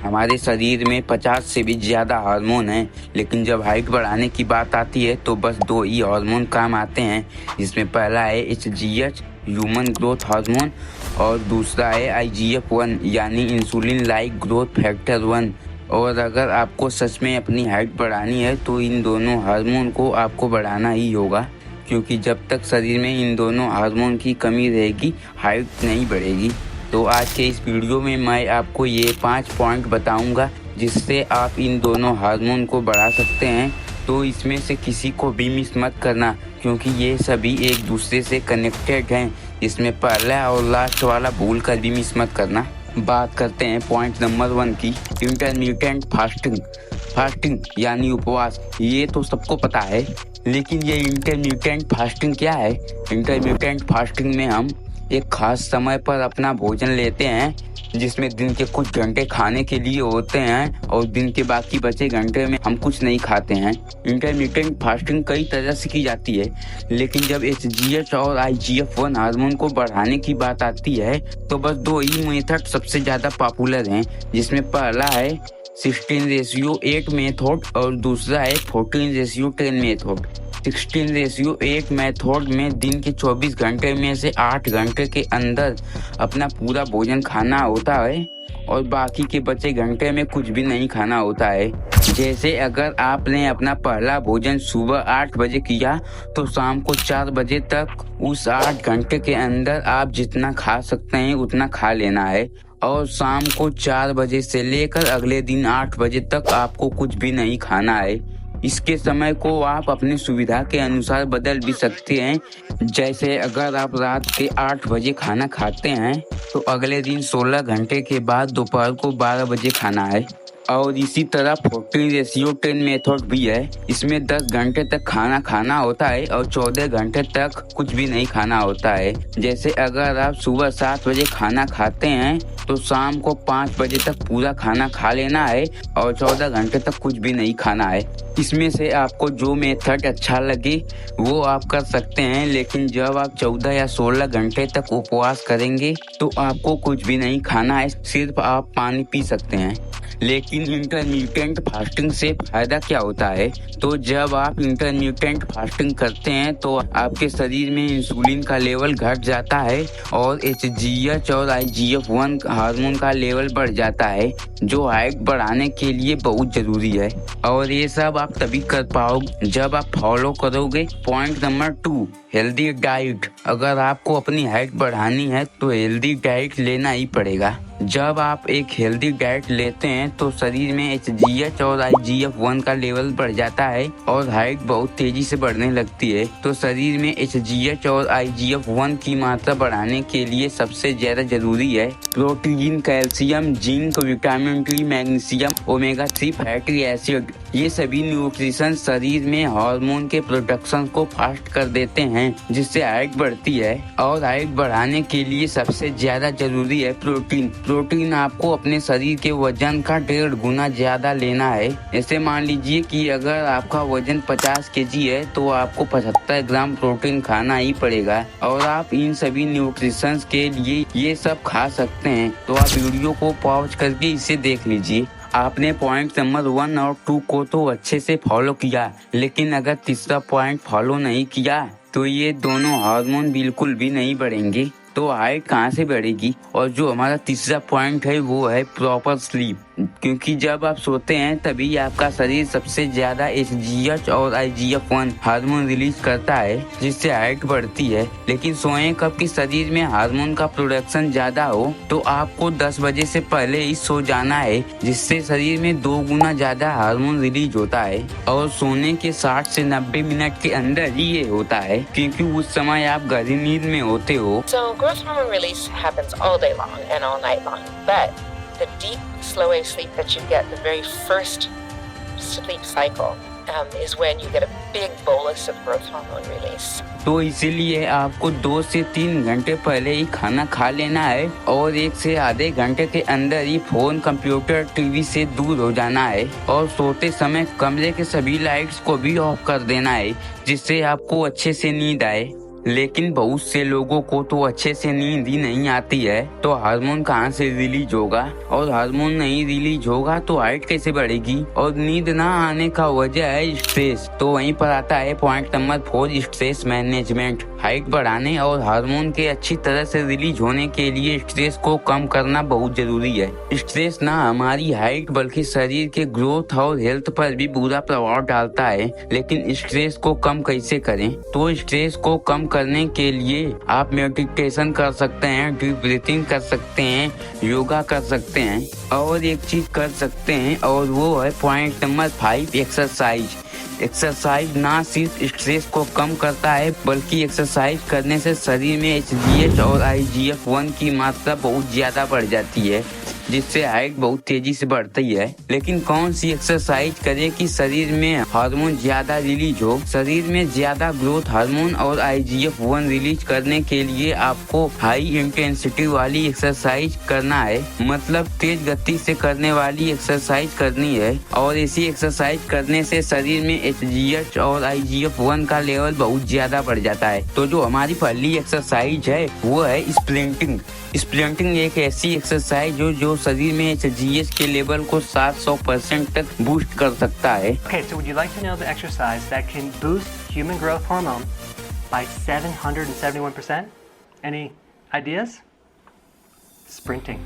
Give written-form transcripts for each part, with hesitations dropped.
हमारे शरीर में 50 से भी ज़्यादा हार्मोन हैं, लेकिन जब हाइट बढ़ाने की बात आती है तो बस 2 ही हार्मोन काम आते हैं, जिसमें पहला है HGH ह्यूमन ग्रोथ हार्मोन और दूसरा है IGF-1 यानी इंसुलिन लाइक ग्रोथ फैक्टर 1। और अगर आपको सच में अपनी हाइट बढ़ानी है तो इन दोनों हार्मोन को आपको बढ़ाना ही होगा, क्योंकि जब तक शरीर में इन दोनों हार्मोन की कमी रहेगी हाइट नहीं बढ़ेगी। तो आज के इस वीडियो में मैं आपको ये 5 पॉइंट बताऊंगा जिससे आप इन दोनों हार्मोन को बढ़ा सकते हैं। तो इसमें से किसी को भी मिस मत करना, क्योंकि ये सभी एक दूसरे से कनेक्टेड हैं। इसमें पहला और लास्ट वाला भूल कर भी मिस मत करना। बात करते हैं पॉइंट नंबर 1 की, इंटरमिटेंट फास्टिंग यानी उपवास। ये तो सबको पता है, लेकिन ये इंटरमिटेंट फास्टिंग क्या है? इंटरमिटेंट फास्टिंग में हम एक खास समय पर अपना भोजन लेते हैं, जिसमें दिन के कुछ घंटे खाने के लिए होते हैं और दिन के बाकी बचे घंटे में हम कुछ नहीं खाते हैं। इंटरमिटेंट फास्टिंग कई तरह से की जाती है, लेकिन जब HGH और IGF-1 हार्मोन को बढ़ाने की बात आती है तो बस 2 ही मेथड सबसे ज़्यादा पॉपुलर हैं, जिसमें पहला है 16:8 मेथड और दूसरा है 14:10 मेथड। 16:8 मेथड में दिन के 24 घंटे में से 8 घंटे के अंदर अपना पूरा भोजन खाना होता है और बाकी के बचे घंटे में कुछ भी नहीं खाना होता है। जैसे अगर आपने अपना पहला भोजन सुबह 8 बजे किया तो शाम को 4 बजे तक उस 8 घंटे के अंदर आप जितना खा सकते हैं उतना खा लेना है, और शाम को 4 बजे से लेकर अगले दिन 8 बजे तक आपको कुछ भी नहीं खाना है। इसके समय को आप अपनी सुविधा के अनुसार बदल भी सकते हैं। जैसे अगर आप रात के 8 बजे खाना खाते हैं तो अगले दिन 16 घंटे के बाद दोपहर को 12 बजे खाना है। और इसी तरह 14:10 मेथड भी है। इसमें 10 घंटे तक खाना खाना होता है और 14 घंटे तक कुछ भी नहीं खाना होता है। जैसे अगर आप सुबह 7 बजे खाना खाते हैं तो शाम को 5 बजे तक पूरा खाना खा लेना है और 14 घंटे तक कुछ भी नहीं खाना है। इसमें से आपको जो मेथड अच्छा लगे वो आप कर सकते हैं, लेकिन जब आप 14 या 16 घंटे तक उपवास करेंगे तो आपको कुछ भी नहीं खाना है, सिर्फ आप पानी पी सकते हैं। लेकिन इंटरमिटेंट फास्टिंग से फायदा क्या होता है? तो जब आप इंटरमिटेंट फास्टिंग करते हैं तो आपके शरीर में इंसुलिन का लेवल घट जाता है और HGH और IGF-1 हार्मोन का लेवल बढ़ जाता है, जो हाइट बढ़ाने के लिए बहुत जरूरी है। और ये सब आप तभी कर पाओगे जब आप फॉलो करोगे पॉइंट नंबर 2, हेल्दी डाइट। अगर आपको अपनी हाइट बढ़ानी है तो हेल्दी डाइट लेना ही पड़ेगा। जब आप एक हेल्दी डाइट लेते हैं तो शरीर में HGH और IGF-1 का लेवल बढ़ जाता है और हाइट बहुत तेजी से बढ़ने लगती है। तो शरीर में HGH और IGF-1 की मात्रा बढ़ाने के लिए सबसे ज्यादा जरूरी है protein, calcium, zinc, vitamin D, magnesium, omega 3 fatty acid. ये सभी न्यूट्रिशन शरीर में हार्मोन के प्रोडक्शन को फास्ट कर देते हैं, जिससे हाइट बढ़ती है। और हाइट बढ़ाने के लिए सबसे ज्यादा जरूरी है प्रोटीन आपको अपने शरीर के वजन का 1.5 गुना ज्यादा लेना है। ऐसे मान लीजिए कि अगर आपका वजन 50 kg है तो आपको 75 ग्राम प्रोटीन खाना ही पड़ेगा, और आप इन सभी न्यूट्रिशंस के लिए ये सब खा सकते हैं। तो आप वीडियो को पॉज करके इसे देख लीजिए। आपने पॉइंट नंबर 1 और 2 को तो अच्छे से फॉलो किया, लेकिन अगर तीसरा पॉइंट फॉलो नहीं किया तो ये दोनों हार्मोन बिल्कुल भी नहीं बढ़ेंगे। तो हाइट कहाँ से बढ़ेगी? और जो हमारा तीसरा पॉइंट है वो है प्रॉपर स्लीप, क्योंकि जब आप सोते हैं तभी आपका शरीर सबसे ज्यादा HGH और IGF-1 हार्मोन रिलीज करता है, जिससे हाइट बढ़ती है। लेकिन सोएं कब कि शरीर में हार्मोन का प्रोडक्शन ज्यादा हो, तो आपको 10 बजे से पहले ही सो जाना है, जिससे शरीर में 2 गुना ज्यादा हार्मोन रिलीज होता है। और सोने के 60 से 90 मिनट के अंदर ही ये होता है, क्योंकि उस समय आप गहरी नींद में होते हो। Growth hormone release happens all day long and all night long, but the deep, slow wave sleep that you get the very first sleep cycle is when you get a big bolus of growth hormone release. तो इसीलिए आपको 2 से 3 घंटे पहले ही खाना खा लेना है और 1 से आधे घंटे के अंदर ही फोन, कंप्यूटर, टीवी से दूर हो जाना है, और सोते समय कमरे के सभी लाइट्स को भी ऑफ कर देना है, जिससे आपको अच्छे से नींद आए। लेकिन बहुत से लोगों को तो अच्छे से नींद ही नहीं आती है, तो हार्मोन कहाँ से रिलीज होगा, और हार्मोन नहीं रिलीज होगा तो हाइट कैसे बढ़ेगी। और नींद ना आने का वजह है स्ट्रेस। तो वहीं पर आता है point number 4, stress management. Height बढ़ाने और हार्मोन के अच्छी तरह से रिलीज होने के लिए स्ट्रेस को कम करना बहुत जरूरी है। स्ट्रेस ना हमारी हाइट बल्कि शरीर के ग्रोथ और हेल्थ पर भी बुरा प्रभाव डालता है। लेकिन स्ट्रेस को कम कैसे करें? तो स्ट्रेस को कम करने के लिए आप मेडिटेशन कर सकते हैं, डीप ब्रीथिंग कर सकते हैं, योगा कर सकते हैं, और एक चीज कर सकते हैं और वो है पॉइंट नंबर 5, एक्सरसाइज। एक्सरसाइज ना सिर्फ स्ट्रेस को कम करता है बल्कि एक्सरसाइज करने से शरीर में HGH और IGF-1 की मात्रा बहुत ज्यादा बढ़ जाती है, जिससे हाइट बहुत तेजी से बढ़ती है। लेकिन कौन सी एक्सरसाइज करें कि शरीर में हार्मोन ज्यादा रिलीज हो? शरीर में ज्यादा ग्रोथ हार्मोन और IGF-1 रिलीज करने के लिए आपको हाई इंटेंसिटी वाली एक्सरसाइज करना है, मतलब तेज गति से करने वाली एक्सरसाइज करनी है। और इसी एक्सरसाइज करने से शरीर में HGH और IGF-1 का लेवल बहुत ज्यादा बढ़ जाता है। तो जो हमारी पहली एक्सरसाइज है वो है स्प्रिंटिंग। स्प्रिंटिंग एक ऐसी एक्सरसाइज जो शरीर में HGH के लेवल को 700% तक बूस्ट कर सकता है। Okay, so would you like to know the exercise that can boost human growth hormone by 771%? Any ideas? Sprinting.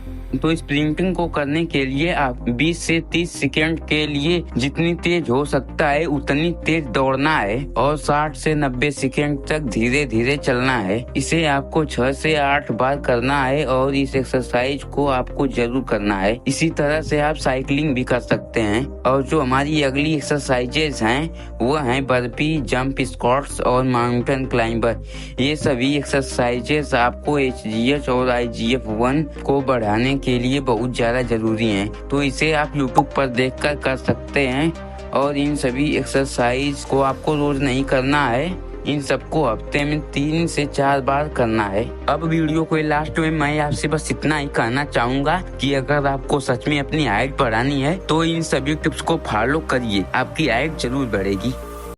तो स्प्रिंटिंग को करने के लिए आप 20 से 30 सेकंड के लिए जितनी तेज हो सकता है उतनी तेज दौड़ना है और 60 से 90 सेकंड तक धीरे धीरे चलना है। इसे आपको 6 से 8 बार करना है और इस एक्सरसाइज को आपको जरूर करना है। इसी तरह से आप साइकिलिंग भी कर सकते हैं। और जो हमारी अगली एक्सरसाइजेज हैं वो हैं बर्पी, जंप, स्क्वाट्स और माउंटेन क्लाइंबर। ये सभी एक्सरसाइजेज आपको HGH और IGF-1 को बढ़ाने के लिए बहुत ज्यादा जरूरी हैं। तो इसे आप YouTube पर देखकर कर सकते हैं। और इन सभी एक्सरसाइज को आपको रोज नहीं करना है, इन सबको हफ्ते में 3 से 4 बार करना है। अब वीडियो के लास्ट में मैं आपसे बस इतना ही कहना चाहूंगा कि अगर आपको सच में अपनी हाइट बढ़ानी है तो इन सभी टिप्स को फॉलो करिए, आपकी हाइट जरूर बढ़ेगी।